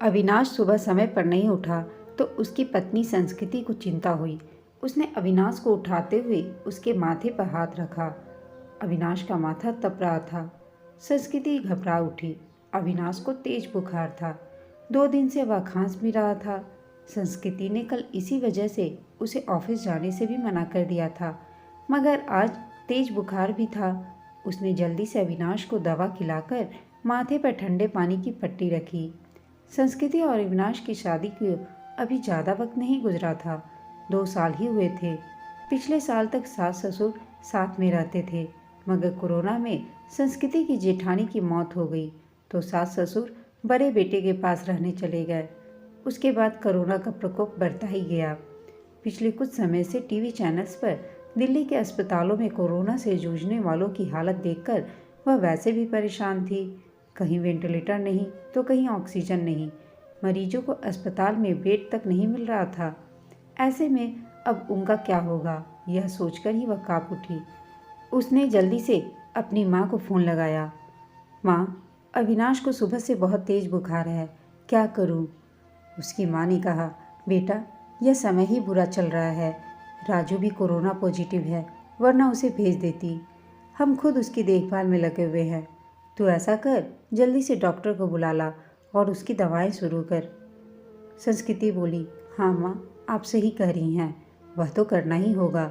अविनाश सुबह समय पर नहीं उठा तो उसकी पत्नी संस्कृति को चिंता हुई। उसने अविनाश को उठाते हुए उसके माथे पर हाथ रखा। अविनाश का माथा तप रहा था। संस्कृति घबरा उठी। अविनाश को तेज बुखार था। 2 दिन से वह खांस भी रहा था। संस्कृति ने कल इसी वजह से उसे ऑफिस जाने से भी मना कर दिया था, मगर आज तेज बुखार भी था। उसने जल्दी से अविनाश को दवा खिलाकर माथे पर ठंडे पानी की पट्टी रखी। संस्कृति और अविनाश की शादी को अभी ज़्यादा वक्त नहीं गुजरा था। 2 साल ही हुए थे। पिछले साल तक सास ससुर साथ में रहते थे, मगर कोरोना में संस्कृति की जेठानी की मौत हो गई तो सास ससुर बड़े बेटे के पास रहने चले गए। उसके बाद कोरोना का प्रकोप बढ़ता ही गया। पिछले कुछ समय से टीवी चैनल्स पर दिल्ली के अस्पतालों में कोरोना से जूझने वालों की हालत देखकर वह वैसे भी परेशान थी। कहीं वेंटिलेटर नहीं तो कहीं ऑक्सीजन नहीं। मरीजों को अस्पताल में बेड तक नहीं मिल रहा था। ऐसे में अब उनका क्या होगा, यह सोचकर ही वह कांप उठी। उसने जल्दी से अपनी माँ को फ़ोन लगाया। माँ, अविनाश को सुबह से बहुत तेज बुखार है, क्या करूँ? उसकी माँ ने कहा, बेटा, यह समय ही बुरा चल रहा है। राजू भी कोरोना पॉजिटिव है, वरना उसे भेज देती। हम खुद उसकी देखभाल में लगे हुए हैं। तू ऐसा कर, जल्दी से डॉक्टर को बुला ला और उसकी दवाएं शुरू कर। संस्कृति बोली, हाँ माँ, आप सही कह रही हैं, वह तो करना ही होगा।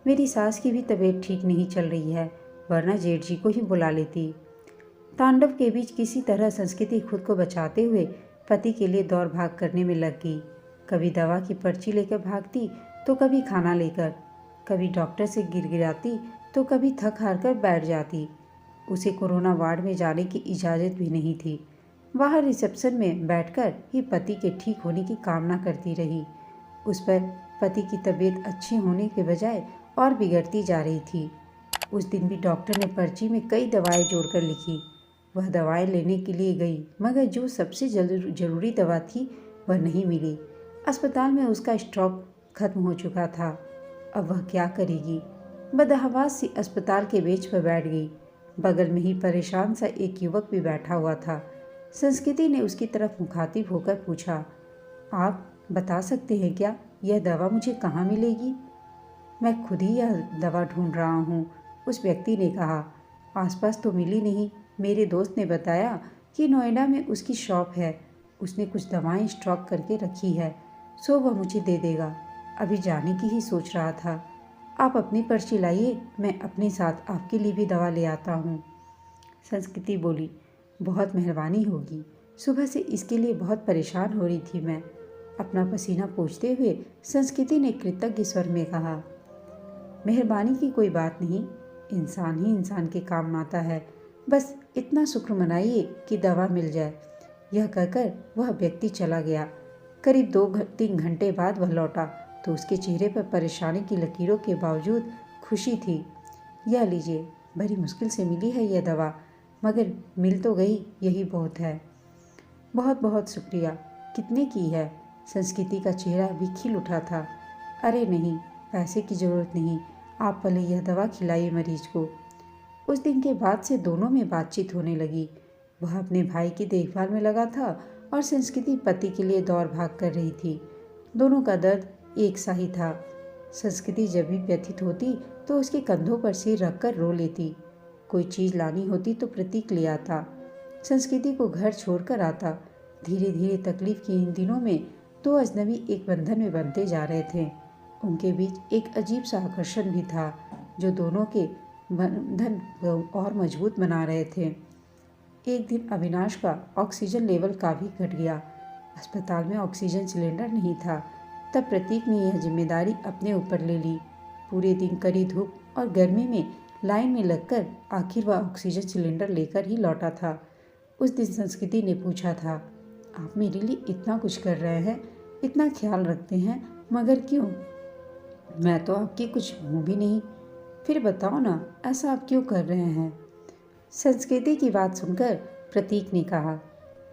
मेरी सास की भी तबीयत ठीक नहीं चल रही है, वरना जेठ जी को ही बुला लेती। तांडव के बीच किसी तरह संस्कृति खुद को बचाते हुए पति के लिए दौड़ भाग करने में लग गई। कभी दवा की पर्ची लेकर भागती तो कभी खाना लेकर, कभी डॉक्टर से गिड़गिड़ाती तो कभी थक हार कर बैठ जाती। उसे कोरोना वार्ड में जाने की इजाज़त भी नहीं थी। बाहर रिसेप्शन में बैठकर ही पति के ठीक होने की कामना करती रही। उस पर पति की तबीयत अच्छी होने के बजाय और बिगड़ती जा रही थी। उस दिन भी डॉक्टर ने पर्ची में कई दवाएं जोड़कर लिखी। वह दवाएं लेने के लिए गई, मगर जो सबसे जरूरी दवा थी वह नहीं मिली। अस्पताल में उसका स्टॉक खत्म हो चुका था। अब वह क्या करेगी? बदहवास सी अस्पताल के बेंच पर बैठ गई। बगल में ही परेशान सा एक युवक भी बैठा हुआ था। संस्कृति ने उसकी तरफ मुखातिब होकर पूछा, आप बता सकते हैं क्या, यह दवा मुझे कहाँ मिलेगी? मैं खुद ही यह दवा ढूंढ रहा हूँ, उस व्यक्ति ने कहा। आसपास तो मिली नहीं। मेरे दोस्त ने बताया कि नोएडा में उसकी शॉप है। उसने कुछ दवाएं स्टॉक करके रखी है, सो वह मुझे दे देगा। अभी जाने की ही सोच रहा था। आप अपनी पर्ची लाइए, मैं अपने साथ आपके लिए भी दवा ले आता हूँ। संस्कृति बोली, बहुत मेहरबानी होगी। सुबह से इसके लिए बहुत परेशान हो रही थी मैं। अपना पसीना पोंछते हुए संस्कृति ने कृतज्ञ स्वर में कहा, मेहरबानी की कोई बात नहीं, इंसान ही इंसान के काम आता है। बस इतना शुक्र मनाइए कि दवा मिल जाए। यह कहकर वह व्यक्ति चला गया। करीब 2-3 घंटे बाद वह लौटा तो उसके चेहरे पर परेशानी की लकीरों के बावजूद खुशी थी। यह लीजिए, बड़ी मुश्किल से मिली है यह दवा, मगर मिल तो गई, यही बहुत है। बहुत बहुत शुक्रिया। कितने की है? संस्कृति का चेहरा भी खिल उठा था। अरे नहीं, पैसे की ज़रूरत नहीं, आप पहले यह दवा खिलाइए मरीज को। उस दिन के बाद से दोनों में बातचीत होने लगी। वह अपने भाई की देखभाल में लगा था और संस्कृति पति के लिए दौड़ भाग कर रही थी। दोनों का दर्द एक सा ही था। संस्कृति जब भी व्यथित होती तो उसके कंधों पर सिर रखकर रो लेती। कोई चीज़ लानी होती तो प्रतीक ले आता। संस्कृति को घर छोड़कर आता। धीरे धीरे तकलीफ के इन दिनों में 2 अजनबी एक बंधन में बनते जा रहे थे। उनके बीच एक अजीब सा आकर्षण भी था जो दोनों के बंधन को और मजबूत बना रहे थे। एक दिन अविनाश का ऑक्सीजन लेवल काफ़ी घट गया। अस्पताल में ऑक्सीजन सिलेंडर नहीं था। तब प्रतीक ने यह जिम्मेदारी अपने ऊपर ले ली। पूरे दिन कड़ी धूप और गर्मी में लाइन में लगकर आखिर वह ऑक्सीजन सिलेंडर लेकर ही लौटा था। उस दिन संस्कृति ने पूछा था, आप मेरे लिए इतना कुछ कर रहे हैं, इतना ख्याल रखते हैं, मगर क्यों? मैं तो आपकी कुछ हूँ भी नहीं। फिर बताओ ना, ऐसा आप क्यों कर रहे हैं? संस्कृति की बात सुनकर प्रतीक ने कहा,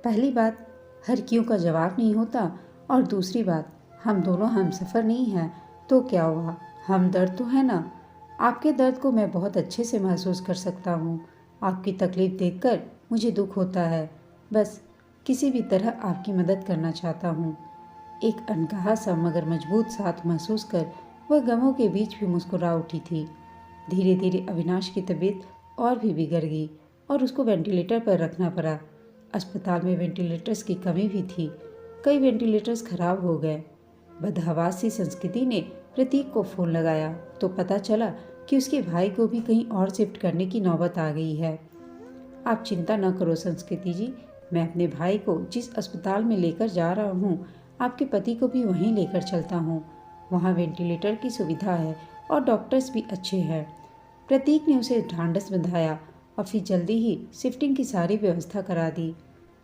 पहली बात, हर क्यों का जवाब नहीं होता, और दूसरी बात, हम दोनों हमसफ़र नहीं हैं तो क्या हुआ, हम दर्द तो है ना। आपके दर्द को मैं बहुत अच्छे से महसूस कर सकता हूँ। आपकी तकलीफ़ देखकर मुझे दुख होता है। बस किसी भी तरह आपकी मदद करना चाहता हूँ। एक अनकहा सा मगर मजबूत साथ महसूस कर वह गमों के बीच भी मुस्कुरा उठी थी। धीरे धीरे अविनाश की तबीयत और भी बिगड़ गई और उसको वेंटिलेटर पर रखना पड़ा। अस्पताल में वेंटिलेटर्स की कमी भी थी। कई वेंटिलेटर्स खराब हो गए। बदहवास सी संस्कृति ने प्रतीक को फ़ोन लगाया तो पता चला कि उसके भाई को भी कहीं और शिफ्ट करने की नौबत आ गई है। आप चिंता न करो संस्कृति जी, मैं अपने भाई को जिस अस्पताल में लेकर जा रहा हूँ, आपके पति को भी वहीं लेकर चलता हूँ। वहाँ वेंटिलेटर की सुविधा है और डॉक्टर्स भी अच्छे हैं। प्रतीक ने उसे ढांढस बंधाया और फिर जल्दी ही शिफ्टिंग की सारी व्यवस्था करा दी।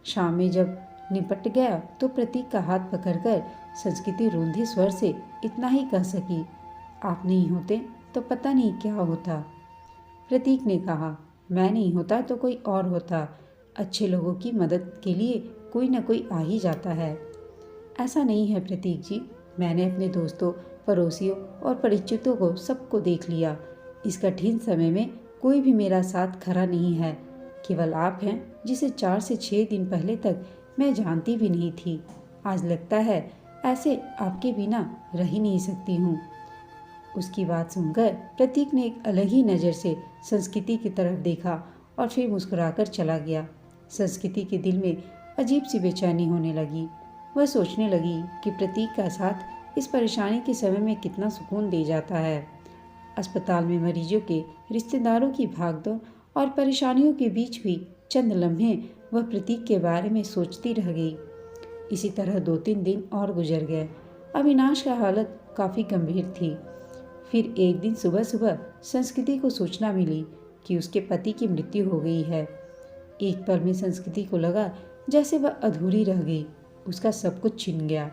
शाम में जब निपट गया तो प्रतीक का हाथ पकड़कर संस्कृति रूंधे स्वर से इतना ही कह सकी, आप नहीं होते तो पता नहीं क्या होता। प्रतीक ने कहा, मैं नहीं होता तो कोई और होता। अच्छे लोगों की मदद के लिए कोई न कोई आ ही जाता है। ऐसा नहीं है प्रतीक जी, मैंने अपने दोस्तों, पड़ोसियों और परिचितों को सबको देख लिया। इस कठिन समय में कोई भी मेरा साथ खड़ा नहीं है। केवल आप हैं जिसे 4 से 6 दिन पहले तक मैं जानती भी नहीं थी। आज लगता है ऐसे आपके बिना रह ही नहीं सकती हूँ। उसकी बात सुनकर प्रतीक ने एक अलग ही नज़र से संस्कृति की तरफ देखा और फिर मुस्कुराकर चला गया। संस्कृति के दिल में अजीब सी बेचैनी होने लगी। वह सोचने लगी कि प्रतीक का साथ इस परेशानी के समय में कितना सुकून दे जाता है। अस्पताल में मरीजों के रिश्तेदारों की भागदौड़ और परेशानियों के बीच भी चंद लम्हे वह प्रतीक के बारे में सोचती रह गई। इसी तरह 2-3 दिन और गुजर गए। अविनाश का हालत काफ़ी गंभीर थी। फिर एक दिन सुबह सुबह संस्कृति को सूचना मिली कि उसके पति की मृत्यु हो गई है। एक पल में संस्कृति को लगा जैसे वह अधूरी रह गई, उसका सब कुछ छिन गया।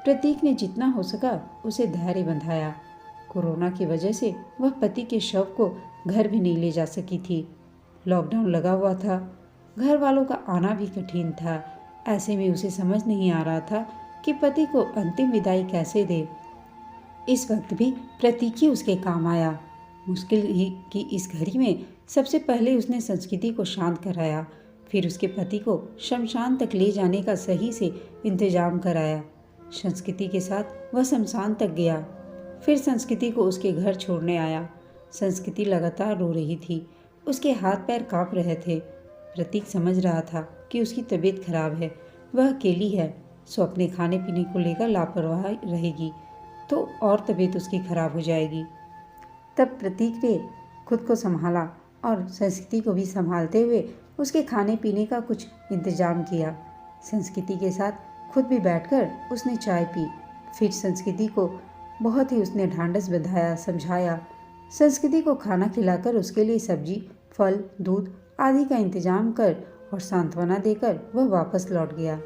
प्रतीक ने जितना हो सका उसे धैर्य बंधाया। कोरोना की वजह से वह पति के शव को घर भी नहीं ले जा सकी थी। लॉकडाउन लगा हुआ था, घर वालों का आना भी कठिन था। ऐसे में उसे समझ नहीं आ रहा था कि पति को अंतिम विदाई कैसे दे। इस वक्त भी प्रतीक ही उसके काम आया। मुश्किल ही की इस घड़ी में सबसे पहले उसने संस्कृति को शांत कराया, फिर उसके पति को शमशान तक ले जाने का सही से इंतजाम कराया। संस्कृति के साथ वह शमशान तक गया, फिर संस्कृति को उसके घर छोड़ने आया। संस्कृति लगातार रो रही थी, उसके हाथ पैर कांप रहे थे। प्रतीक समझ रहा था कि उसकी तबीयत खराब है, वह अकेली है, सो अपने खाने पीने को लेकर लापरवाह रहेगी तो और तबीयत उसकी खराब हो जाएगी। तब प्रतीक ने खुद को संभाला और संस्कृति को भी संभालते हुए उसके खाने पीने का कुछ इंतजाम किया। संस्कृति के साथ खुद भी बैठकर उसने चाय पी। फिर संस्कृति को बहुत ही उसने ढांढस बंधाया, समझाया। संस्कृति को खाना खिलाकर उसके लिए सब्जी, फल, दूध आदि का इंतजाम कर और सांत्वना देकर वह वापस लौट गया।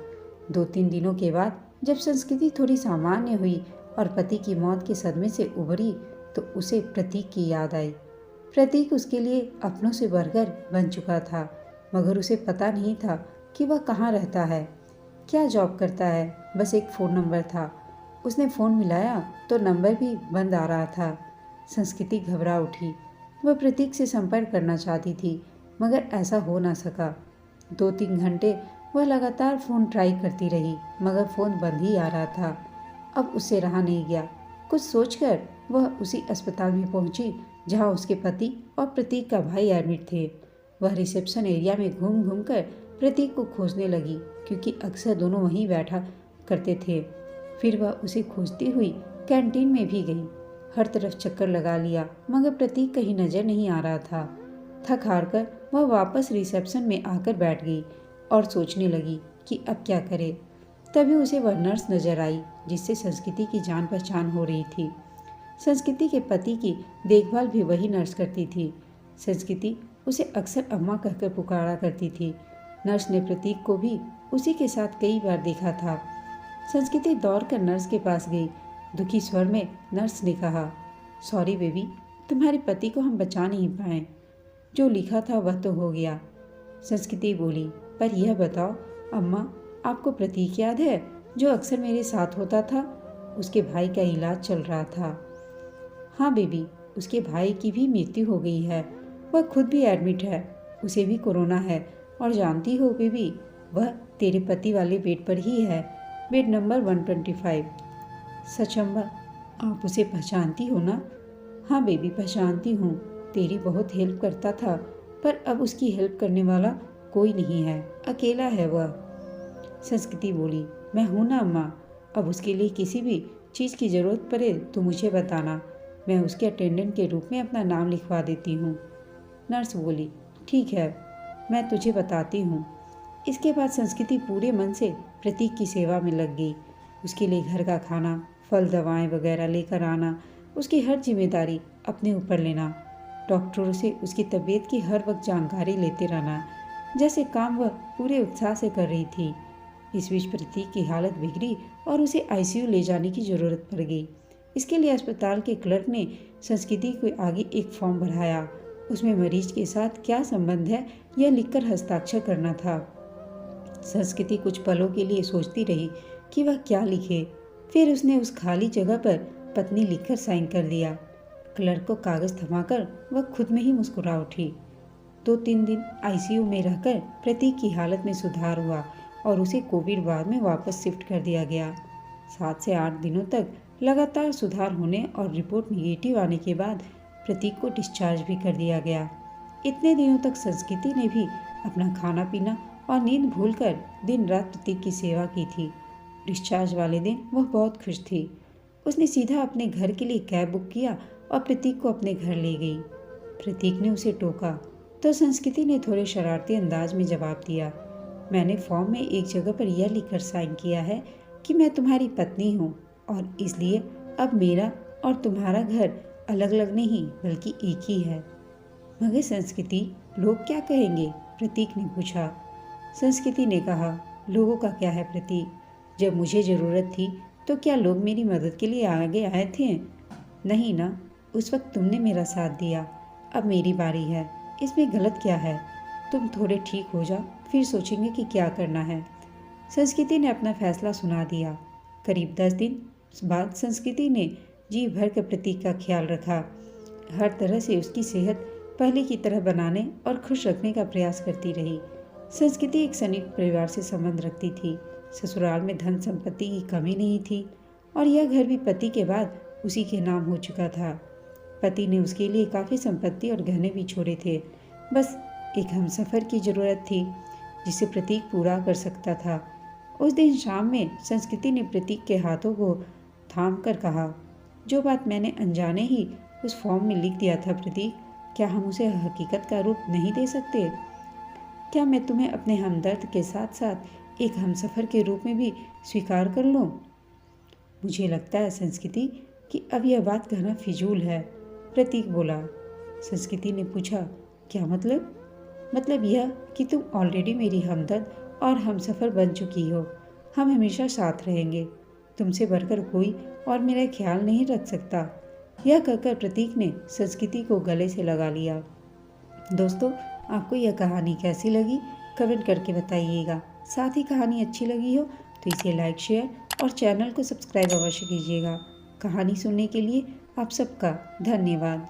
2-3 दिनों के बाद जब संस्कृति थोड़ी सामान्य हुई और पति की मौत के सदमे से उभरी तो उसे प्रतीक की याद आई। प्रतीक उसके लिए अपनों से बढ़कर बन चुका था, मगर उसे पता नहीं था कि वह कहाँ रहता है, क्या जॉब करता है। बस एक फ़ोन नंबर था। उसने फ़ोन मिलाया तो नंबर भी बंद आ रहा था। संस्कृति घबरा उठी। वह प्रतीक से संपर्क करना चाहती थी, मगर ऐसा हो ना सका। 2-3 घंटे वह लगातार फ़ोन ट्राई करती रही, मगर फ़ोन बंद ही आ रहा था। अब उससे रहा नहीं गया। कुछ सोचकर वह उसी अस्पताल में पहुंची जहां उसके पति और प्रतीक का भाई एडमिट थे। वह रिसेप्शन एरिया में घूम घूम कर प्रतीक को खोजने लगी, क्योंकि अक्सर दोनों वहीं बैठा करते थे। फिर वह उसे खोजती हुई कैंटीन में भी गई। हर तरफ चक्कर लगा लिया, मगर प्रतीक कहीं नज़र नहीं आ रहा था। थक हार कर वह वापस रिसेप्शन में आकर बैठ गई और सोचने लगी कि अब क्या करे। तभी उसे वह नर्स नजर आई जिससे संस्कृति की जान पहचान हो रही थी। संस्कृति के पति की देखभाल भी वही नर्स करती थी। संस्कृति उसे अक्सर अम्मा कहकर पुकारा करती थी। नर्स ने प्रतीक को भी उसी के साथ कई बार देखा था। संस्कृति दौड़कर नर्स के पास गई। दुखी स्वर में नर्स ने कहा, सॉरी बेबी, तुम्हारे पति को हम बचा नहीं पाए। जो लिखा था वह तो हो गया। संस्कृति बोली, पर यह बताओ अम्मा, आपको प्रतीक याद है जो अक्सर मेरे साथ होता था? उसके भाई का इलाज चल रहा था। हाँ बेबी, उसके भाई की भी मृत्यु हो गई है। वह खुद भी एडमिट है, उसे भी कोरोना है। और जानती हो बेबी, वह तेरे पति वाले बेड पर ही है, बेड नंबर 125। सच अम्मा, आप उसे पहचानती हो ना? हाँ बेबी, पहचानती हूँ। तेरी बहुत हेल्प करता था, पर अब उसकी हेल्प करने वाला कोई नहीं है, अकेला है वह। संस्कृति बोली, मैं हूँ ना अम्मा, अब उसके लिए किसी भी चीज़ की ज़रूरत पड़े तो मुझे बताना, मैं उसके अटेंडेंट के रूप में अपना नाम लिखवा देती हूँ। नर्स बोली, ठीक है, मैं तुझे बताती हूँ। इसके बाद संस्कृति पूरे मन से प्रतीक की सेवा में लग गई। उसके लिए घर का खाना, फल, दवाएं वगैरह लेकर आना, उसकी हर जिम्मेदारी अपने ऊपर लेना, डॉक्टरों से उसकी तबीयत की हर वक्त जानकारी लेते रहना, जैसे काम वह पूरे उत्साह से कर रही थी। इस बीच प्रतीक की हालत बिगड़ी और उसे आईसीयू ले जाने की ज़रूरत पड़ गई। इसके लिए अस्पताल के क्लर्क ने संस्कृति को आगे एक फॉर्म भराया। उसमें मरीज के साथ क्या संबंध है यह लिखकर हस्ताक्षर करना था। संस्कृति कुछ पलों के लिए सोचती रही कि वह क्या लिखे। फिर उसने उस खाली जगह पर पत्नी लिखकर साइन कर दिया। क्लर्क को कागज़ थमाकर वह खुद में ही मुस्कुरा उठी। 2-3 दिन आईसीयू में रहकर प्रतीक की हालत में सुधार हुआ और उसे कोविड वार्ड में वापस शिफ्ट कर दिया गया। 7 से 8 दिनों तक लगातार सुधार होने और रिपोर्ट निगेटिव आने के बाद प्रतीक को डिस्चार्ज भी कर दिया गया। इतने दिनों तक संस्कृति ने भी अपना खाना पीना और नींद भूलकर दिन रात प्रतीक की सेवा की थी। डिस्चार्ज वाले दिन वह बहुत खुश थी। उसने सीधा अपने घर के लिए कैब बुक किया और प्रतीक को अपने घर ले गई। प्रतीक ने उसे टोका तो संस्कृति ने थोड़े शरारती अंदाज में जवाब दिया, मैंने फॉर्म में एक जगह पर यह लिखकर साइन किया है कि मैं तुम्हारी पत्नी हूँ और इसलिए अब मेरा और तुम्हारा घर अलग अलग नहीं बल्कि एक ही है। मगर संस्कृति, लोग क्या कहेंगे? प्रतीक ने पूछा। संस्कृति ने कहा, लोगों का क्या है प्रतीक, जब मुझे ज़रूरत थी तो क्या लोग मेरी मदद के लिए आगे आए थे? नहीं ना, उस वक्त तुमने मेरा साथ दिया, अब मेरी बारी है, इसमें गलत क्या है? तुम थोड़े ठीक हो जाओ, फिर सोचेंगे कि क्या करना है। संस्कृति ने अपना फैसला सुना दिया। करीब 10 दिन बाद संस्कृति ने जी भर कर प्रतीक का ख्याल रखा। हर तरह से उसकी सेहत पहले की तरह बनाने और खुश रखने का प्रयास करती रही। संस्कृति एक संयुक्त परिवार से संबंध रखती थी। ससुराल में धन संपत्ति की कमी नहीं थी और यह घर भी पति के बाद उसी के नाम हो चुका था। पति ने उसके लिए काफ़ी संपत्ति और गहने भी छोड़े थे। बस एक हमसफ़र की ज़रूरत थी जिसे प्रतीक पूरा कर सकता था। उस दिन शाम में संस्कृति ने प्रतीक के हाथों को थाम कर कहा, जो बात मैंने अनजाने ही उस फॉर्म में लिख दिया था प्रतीक, क्या हम उसे हकीकत का रूप नहीं दे सकते? क्या मैं तुम्हें अपने हमदर्द के साथ साथ एक हमसफ़र के रूप में भी स्वीकार कर लूँ? मुझे लगता है संस्कृति कि अब यह बात कहना फिजूल है, प्रतीक बोला। संस्कृति ने पूछा, क्या मतलब? मतलब यह कि तुम ऑलरेडी मेरी हमदर्द और हमसफ़र बन चुकी हो। हम हमेशा साथ रहेंगे। तुमसे बढ़कर कोई और मेरा ख्याल नहीं रख सकता। यह कहकर प्रतीक ने संस्कृति को गले से लगा लिया। दोस्तों, आपको यह कहानी कैसी लगी कमेंट करके बताइएगा। साथ ही कहानी अच्छी लगी हो तो इसे लाइक, शेयर और चैनल को सब्सक्राइब अवश्य कीजिएगा। कहानी सुनने के लिए आप सबका धन्यवाद।